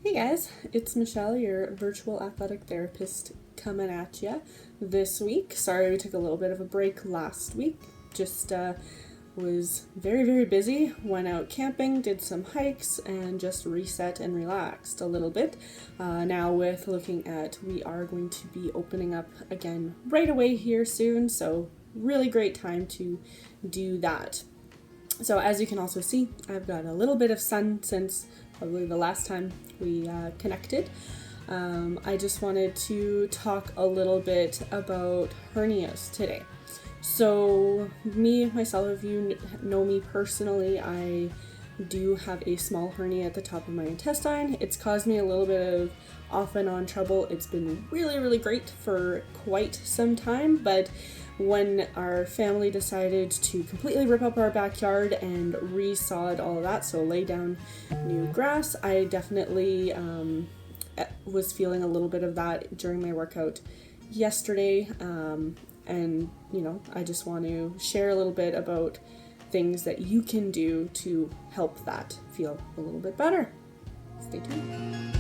Hey guys, it's Michelle, your virtual athletic therapist, coming at ya this week. Sorry we took a little bit of a break last week. Just was very busy, went out camping, did some hikes, and just reset and relaxed a little bit. Now with looking at, we are going to be opening up again right away here soon, so really great time to do that. So as you can also see, I've got a little bit of sun since probably the last time we connected. I just wanted to talk a little bit about hernias today. So myself, if you know me personally, I do have a small hernia at the top of my intestine. It's caused me a little bit of off and on trouble. It's been really great for quite some time, but when our family decided to completely rip up our backyard and resod all of that, so lay down new grass, I definitely was feeling a little bit of that during my workout yesterday. And I just want to share a little bit about things that you can do to help that feel a little bit better. Stay tuned.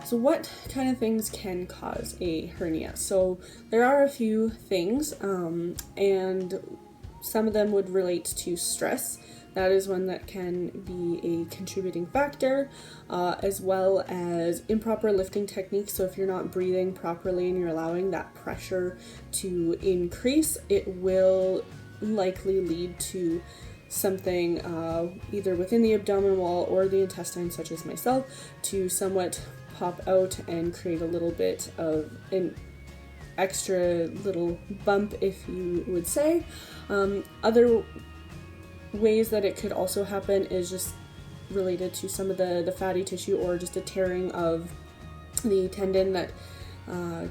So what kind of things can cause a hernia? So there are a few things, and some of them would relate to stress. That is one that can be a contributing factor, as well as improper lifting techniques. So if you're not breathing properly and you're allowing that pressure to increase, it will likely lead to something either within the abdominal wall or the intestine, such as myself, to somewhat pop out and create a little bit of an extra little bump, if you would say. Other ways that it could also happen is just related to some of the fatty tissue, or just a tearing of the tendon that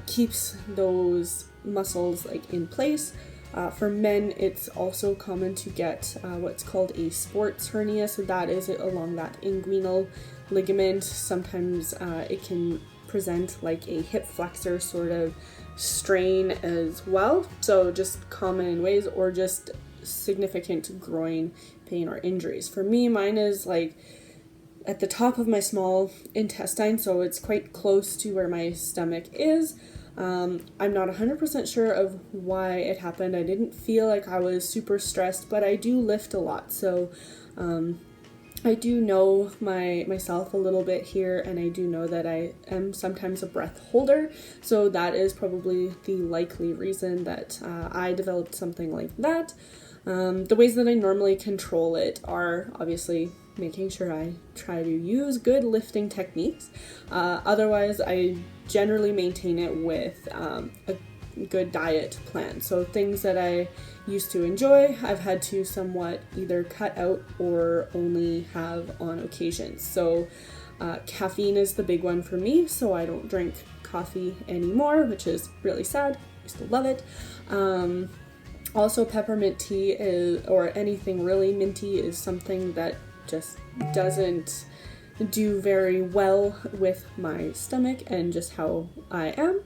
keeps those muscles in place. For men, it's also common to get what's called a sports hernia, so that is along that inguinal ligament. Sometimes it can present like a hip flexor sort of strain as well, so just common in ways, or just significant groin pain or injuries. For me, mine is at the top of my small intestine, so it's quite close to where my stomach is. I'm not 100% sure of why it happened. I didn't feel like I was super stressed, but I do lift a lot, so I do know myself a little bit here, and I do know that I am sometimes a breath holder, so that is probably the likely reason that I developed something like that. The ways that I normally control it are obviously making sure I try to use good lifting techniques. Otherwise, I generally maintain it with a good diet plan. So things that I used to enjoy, I've had to somewhat either cut out or only have on occasions. So caffeine is the big one for me, so I don't drink coffee anymore, which is really sad. I used to love it. Also, peppermint tea or anything really minty is something that just doesn't do very well with my stomach and just how I am.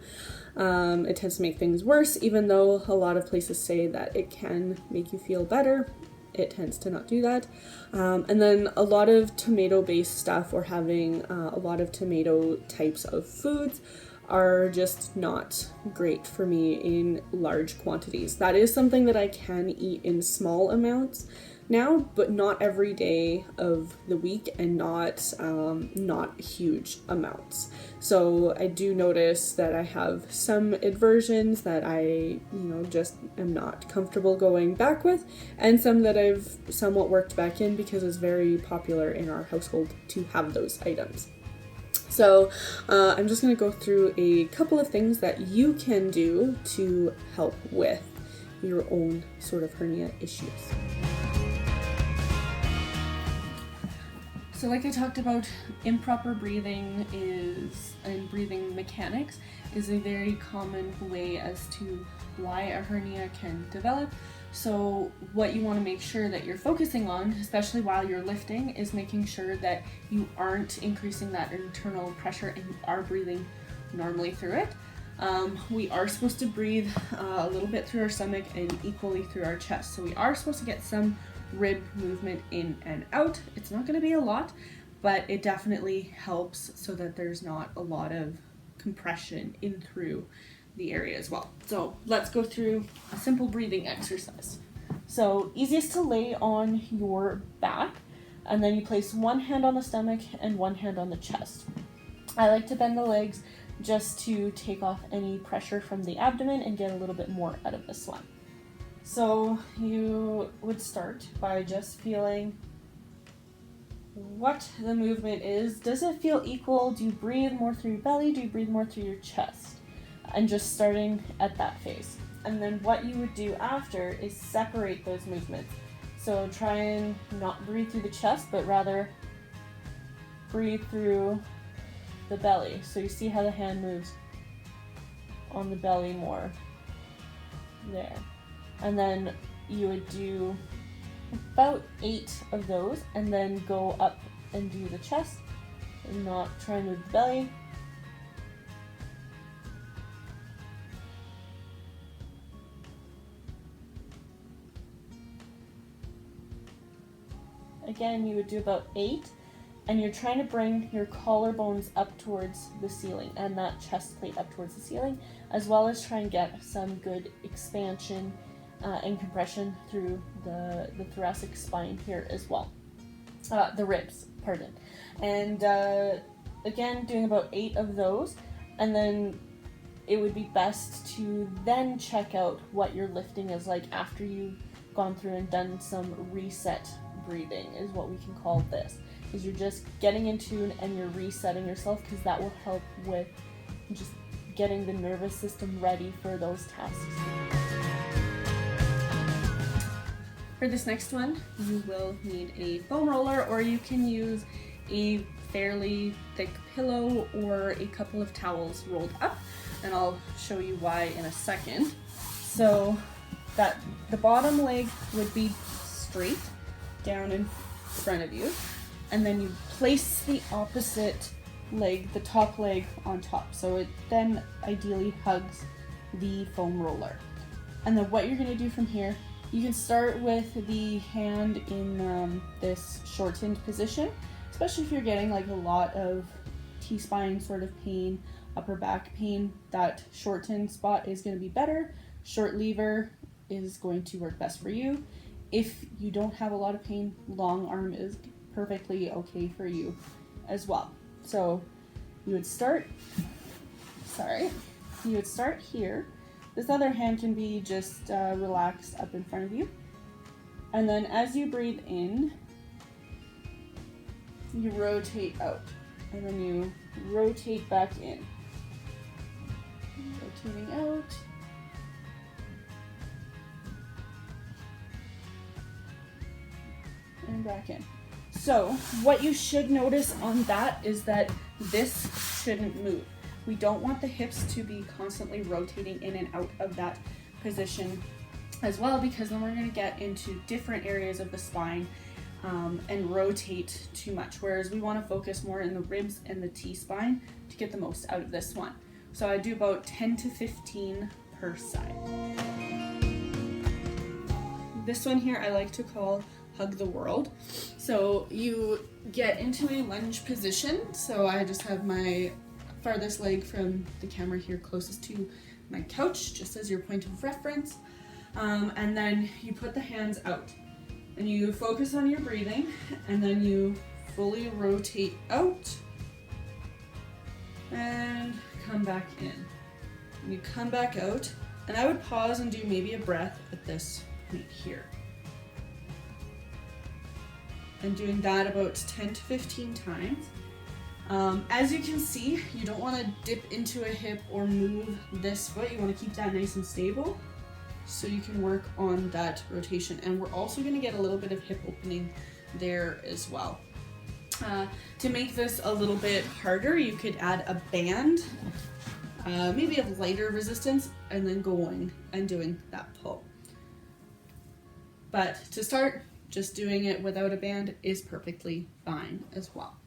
It tends to make things worse, even though a lot of places say that it can make you feel better. It tends to not do that. And then a lot of tomato-based stuff, or having a lot of tomato types of foods, are just not great for me in large quantities. That is something that I can eat in small amounts now, but not every day of the week, and not huge amounts. So I do notice that I have some aversions that I just am not comfortable going back with, and some that I've somewhat worked back in because it's very popular in our household to have those items. So I'm just going to go through a couple of things that you can do to help with your own sort of hernia issues. So like I talked about, improper breathing and breathing mechanics is a very common way as to why a hernia can develop. So what you want to make sure that you're focusing on, especially while you're lifting, is making sure that you aren't increasing that internal pressure and you are breathing normally through it. We are supposed to breathe a little bit through our stomach and equally through our chest. So we are supposed to get some rib movement in and out. It's not going to be a lot, but it definitely helps so that there's not a lot of compression in through the area as well. So let's go through a simple breathing exercise. So easiest to lay on your back, and then you place one hand on the stomach and one hand on the chest. I like to bend the legs just to take off any pressure from the abdomen and get a little bit more out of the slump. So you would start by just feeling what the movement is. Does it feel equal? Do you breathe more through your belly? Do you breathe more through your chest? And just starting at that phase. And then what you would do after is separate those movements. So try and not breathe through the chest, but rather breathe through the belly. So you see how the hand moves on the belly more. There. And then you would do about 8 of those, and then go up and do the chest and not try and move the belly. Again, you would do about 8, and you're trying to bring your collarbones up towards the ceiling and that chest plate up towards the ceiling, as well as try and get some good expansion and compression through the thoracic spine here as well. The ribs, pardon. And again, doing about 8 of those, and then it would be best to then check out what your lifting is like after you've gone through and done some reset breathing, is what we can call this. Is you're just getting in tune and you're resetting yourself, because that will help with just getting the nervous system ready for those tasks. For this next one, you will need a foam roller, or you can use a fairly thick pillow or a couple of towels rolled up, and I'll show you why in a second. So that the bottom leg would be straight down in front of you, and then you place the opposite leg, the top leg, on top. So it then ideally hugs the foam roller. And then what you're going to do from here, you can start with the hand in this shortened position, especially if you're getting like a lot of T-spine sort of pain, upper back pain. That shortened spot is going to be better. Short lever is going to work best for you. If you don't have a lot of pain, long arm is perfectly okay for you as well. So you would start here. This other hand can be just relaxed up in front of you. And then as you breathe in, you rotate out. And then you rotate back in. Rotating out. And back in. So what you should notice on that is that this shouldn't move. We don't want the hips to be constantly rotating in and out of that position as well, because then we're going to get into different areas of the spine and rotate too much, whereas we want to focus more in the ribs and the T-spine to get the most out of this one. So I do about 10 to 15 per side. This one here I like to call Hug the World. So you get into a lunge position. So I just have my farthest leg from the camera here closest to my couch, just as your point of reference. And then you put the hands out and you focus on your breathing, and then you fully rotate out and come back in. And you come back out, and I would pause and do maybe a breath at this point here. And doing that about 10 to 15 times. As you can see, you don't want to dip into a hip or move this foot. You want to keep that nice and stable so you can work on that rotation. And we're also going to get a little bit of hip opening there as well. To make this a little bit harder, you could add a band, maybe of lighter resistance, and then going and doing that pull. But to start, just doing it without a band is perfectly fine as well.